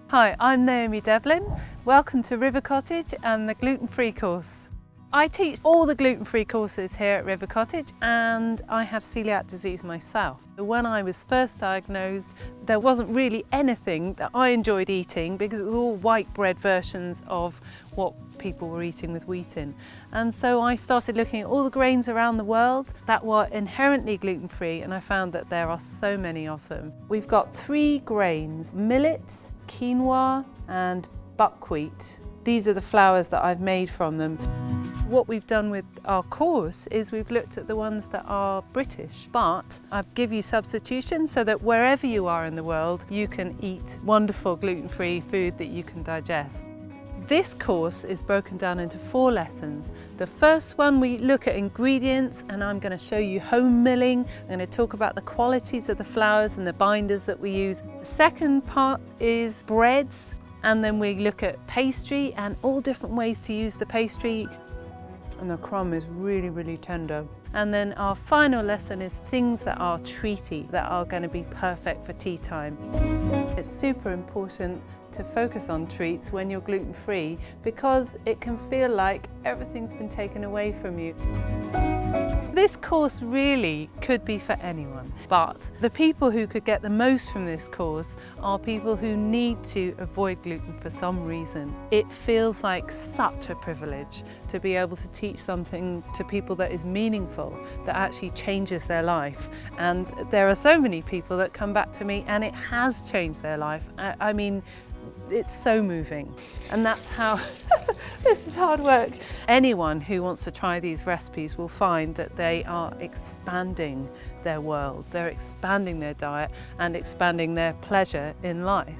Hi, I'm Naomi Devlin. Welcome to River Cottage and the gluten-free course. I teach all the gluten-free courses here at River Cottage, and I have celiac disease myself. When I was first diagnosed, there wasn't really anything that I enjoyed eating because it was all white bread versions of what people were eating with wheat in. And so I started looking at all the grains around the world that were inherently gluten-free, and I found that there are so many of them. We've got 3 grains: millet, quinoa and buckwheat. These are the flours that I've made from them. What we've done with our course is we've looked at the ones that are British, but I've give you substitutions so that wherever you are in the world, you can eat wonderful gluten-free food that you can digest. This course is broken down into 4 lessons. The first one, we look at ingredients, and I'm going to show you home milling. I'm going to talk about the qualities of the flours and the binders that we use. The second part is breads, and then we look at pastry and all different ways to use the pastry. And the crumb is really, really tender. And then our final lesson is things that are treaty, that are going to be perfect for tea time. It's super important to focus on treats when you're gluten-free because it can feel like everything's been taken away from you. This course really could be for anyone, but the people who could get the most from this course are people who need to avoid gluten for some reason. It feels like such a privilege to be able to teach something to people that is meaningful, that actually changes their life. And there are so many people that come back to me and it has changed their life. I mean, it's so moving, and that's how this is hard work. Anyone who wants to try these recipes will find that they are expanding their world, they're expanding their diet and expanding their pleasure in life.